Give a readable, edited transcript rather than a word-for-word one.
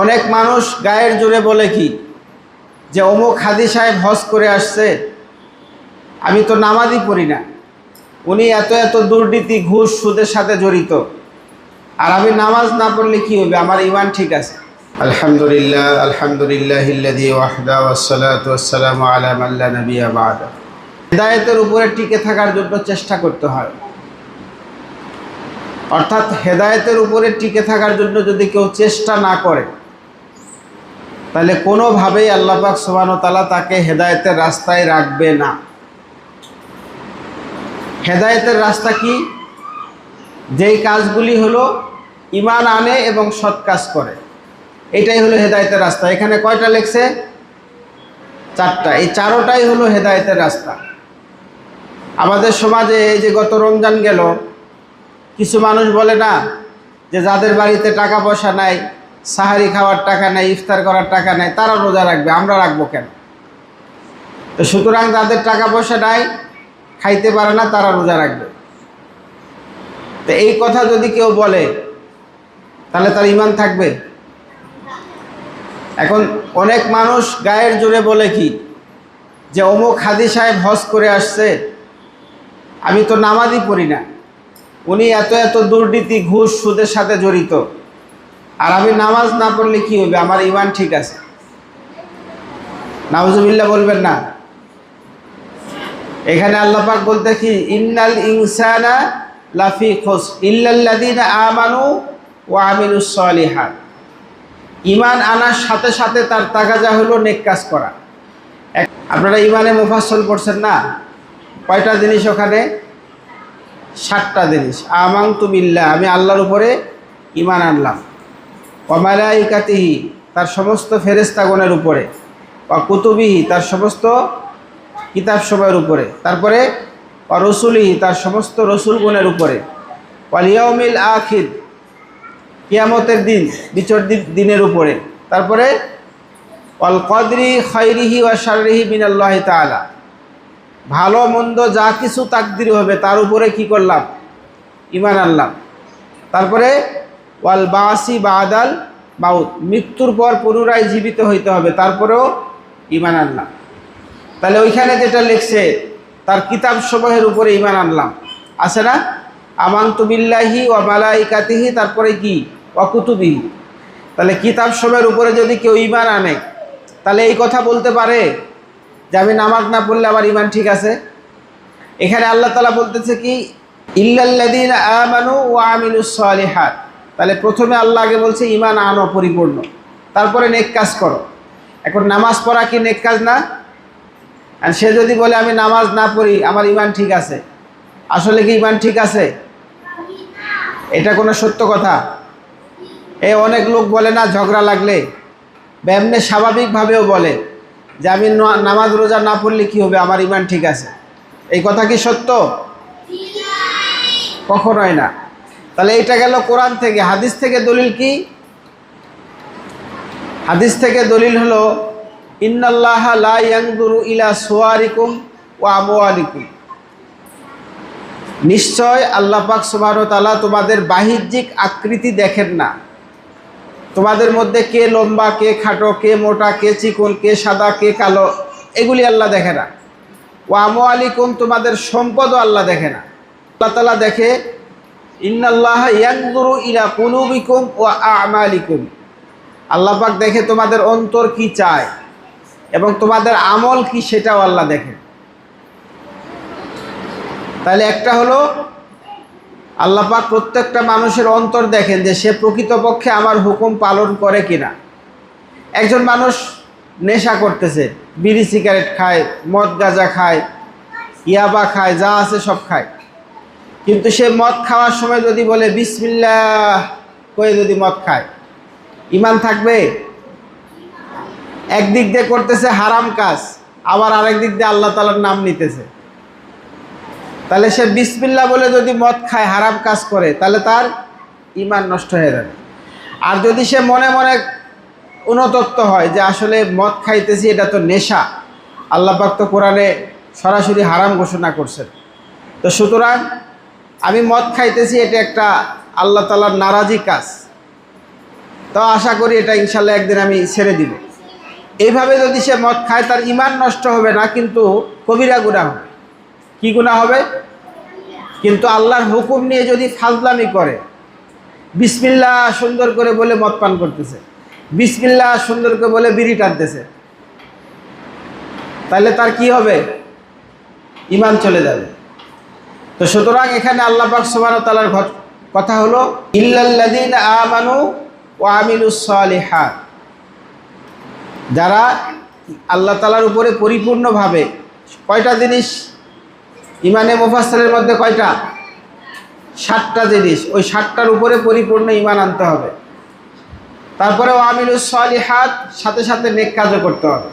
অনেক মানুষ গায়ের জোরে বলে কি যে অমুক হাদি সাহেব হজ করে আসছে, আমি তো নামাজই পড়ি না, উনি এত এত দুর্নীতি ঘুষ সুদের সাথে জড়িত, আর আমি নামাজ না পড়লে কি হবে, আমার ঈমান ঠিক আছে। আলহামদুলিল্লাহ আলহামদুলিল্লাহিল্লাযী ওয়াহদা ওয়াসসালাতু ওয়াসসালামু আলা মান লা নাবিয়্যা বা'দা। হেদায়েতের উপরে টিকে থাকার জন্য চেষ্টা করতে হয়, অর্থাৎ হেদায়েতের উপরে টিকে থাকার জন্য যদি কেউ চেষ্টা না করে তাহলে কোনোভাবেই আল্লাহ পাক সুবহানাহু ওয়া তাআলা তাকে হেদায়েতের রাস্তায় রাখবে না। হেদায়েতের রাস্তা কি? যেই কাজগুলি হলো ঈমান আনে এবং সৎ কাজ করে, এটাই হলো হেদায়েতের রাস্তা। এখানে কয়টা লেখছে? 4টা। এই 4টাই হলো হেদায়েতের রাস্তা। আমাদের সমাজে এই যে গত রমজান গেল, কিছু মানুষ বলে না যে যাদের বাড়িতে টাকা পয়সা নাই, সাহারি খাওয়ার টাকা নাই, ইফতার করার টাকা নাই, তারা রোজা রাখবে, আমরা রাখবো কেন? তো সুতরাং যাদের টাকা পয়সা নাই, খাইতে পারে না, তারা রোজা রাখবে। তো এই কথা যদি কেউ বলে তাহলে তার ঈমান থাকবে? এখন অনেক মানুষ গায়ের জোরে বলে কি যে অমুক হাদি সাহেব হজ করে আসছে, আমি তো নামাজই পড়ি না, উনি এত এত দুর্নীতি ঘুষ সুদের সাথে জড়িত, আর আমি নামাজ না পড়লে কি হবে, আমার ঈমান ঠিক আছে। নাউজুবিল্লাহ বলবেন না। এখানে আল্লাহ পাক বলতে কি, ইন্নাল ইনসানা লাফি খুসর ইল্লাল্লাযীনা আমানু ওয়া আমিলুস সলিহাত। ঈমান আনার সাথে সাথে তার তাগাজা হলো নেক কাজ করা। আপনারা ঈমানে মুফাসসল পড়ছেন না? কয়টা জিনিস ওখানে? 7টা জিনিস। আমানতু বিল্লাহ, আমি আল্লাহর উপরে ঈমান আনলাম। ওয়া মালাইকাতিহি, তার সমস্ত ফেরেশতাগণের উপরে। ওয়া কুতুবিহি, তার সমস্ত কিতাব সময়ের উপরে। তারপরে ওয়া রসুলিহি, তার সমস্ত রসুলগণের উপরে। ওয়াল ইয়াউমিল আখির, কিয়ামতের দিন, বিচার দিনের উপরে। তারপরে ওয়াল কদরি খায়রিহি ওয়া শাররিহি মিনাল্লাহি তাআলা, ভালো মন্দ যা কিছু তাকদির হবে তার উপরে কি করলাম? ঈমান আনলাম। তারপরে ওয়াল বাসি বাদাল মাউত, মৃত্যুর পর পুনরায় জীবিত হইতে হবে, তারপরেও ঈমান আনলাম। তাহলে ওইখানে যেটা লিখছে তার কিতাব সমূহের উপরে ঈমান আনলাম, আছে না? আমানতু বিল্লাহি ওয়া মালাইকাতিহি, তারপরে কি? ওয়া কুতুবিহি। তাহলে কিতাব সমূহের উপরে যদি কেউ ঈমান আনে তাহলে এই কথা বলতে পারে যে আমি নামাজ না পড়লে আমার ঈমান ঠিক আছে? এখানে আল্লাহ তাআলা বলতেছে কি, ইল্লাল্লাযীনা আমানু ওয়া আমিলুস সলিহাত। তাহলে প্রথমে আল্লাহ আগে বলছে ঈমান আনো পরিপূর্ণ, তারপরে নেক কাজ করো। এখন নামাজ পড়া কি নেক কাজ না? আর সে যদি বলে আমি নামাজ না পড়ি আমার ঈমান ঠিক আছে, আসলে কি ঈমান ঠিক আছে? এটা কোনো সত্য কথা? অনেক লোক বলে না, ঝগড়া লাগলে এমনি স্বাভাবিকভাবেও বলে যে আমি নামাজ রোজা না পড়লে কি হবে, আমার ঈমান ঠিক আছে। এই কথা কি সত্য? কখনোই না। তাহলে এটা গেল কোরআন থেকে। হাদিস থেকে দলিল কি? হাদিস থেকে দলিল হলো ইন্নাল্লাহা লা ইয়ানজুরু ইলা সুওয়ারিকুম ওয়া আমওয়ালিকুম, নিশ্চয় আল্লাহ পাক সুবহানাহু ওয়া তাআলা তোমাদের বাহ্যিক আকৃতি দেখেন না, তোমাদের মধ্যে কে লম্বা, কে খাটো, কে মোটা, কে চিকন, কে সাদা, কে কালো, এগুলি আল্লাহ দেখে না। ওয়া আমওয়ালিকুম, তোমাদের সম্পদও আল্লাহ দেখে না। আল্লাহ তাআলা দেখে ইন্নাল্লাহা ইয়ানজুরু ইলা কুলুবিকুম ওয়া আমালিকুম, আল্লাহ পাক দেখে তোমাদের অন্তর কি চায় এবং তোমাদের আমল কি, সেটাও আল্লাহ দেখে। তাহলে একটা হলো আল্লাহ পাক প্রত্যেকটা মানুষের অন্তর দেখেন যে সে প্রকৃতপক্ষে আমার হুকুম পালন করে কিনা। একজন মানুষ নেশা করতেছে, বিড়ি সিগারেট খায়, মদ গাঁজা খায়, ইয়াবা খায়, যা আছে সব খায়, কিন্তু সে মদ খাওয়ার সময় যদি বলে বিসমিল্লাহ কয়ে যদি মদ খায়, ঈমান থাকবে? একদিক দিয়ে করতেছে হারাম কাজ, আবার আরেক দিক দিয়ে আল্লাহ তাআলার নাম নিতেছে। তাহলে সে বিসমিল্লাহ বলে যদি মদ খায়, হারাম কাজ করে, তাহলে তার ঈমান নষ্ট হয়ে যাবে। আর যদি সে মনে মনে অনুতপ্ত হয় যে আসলে মদ খাইতেছি, এটা তো নেশা, আল্লাহ পাক তো কোরআনে সরাসরি হারাম ঘোষণা করছেন, তো সুতরাং আমি মদ খাইতেছি, এটা একটা আল্লাহ তাআলার নারাজি কাজ, তো আশা করি এটা ইনশাল্লাহ একদিন আমি ছেড়ে দিব। এইভাবে যদি সে মদ খায় তার ঈমান নষ্ট হবে না, কিন্তু কবিরা গুনাহ হবে। কী গুনাহ হবে? কিন্তু আল্লাহর হুকুম নিয়ে যদি ফাজলামি করে, বিসমিল্লাহ সুন্দর করে বলে মদ পান করতেছে, বিসমিল্লাহ সুন্দর করে বলে বিড়ি টানতেছে, তাহলে তার কি হবে? ঈমান চলে যাবে। তো সুতরাং এখানে আল্লাহ পাক সুবহানাহু ওয়া তাআলার কথা হলো ইল্লাল্লাযীনা আমানু ওয়া আমিলুস সালিহাত, যারা আল্লাহ তাআলার উপরে পরিপূর্ণভাবে, কয়টা জিনিস ঈমানে মুফাসসিরের মধ্যে কয়টা? 7টা জিনিস। ওই 7টার উপরে পরিপূর্ণ ঈমান আনতে হবে। তারপরে ওয়া আমিলুস সালিহাত, সাথে সাথে নেক কাজও করতে হবে।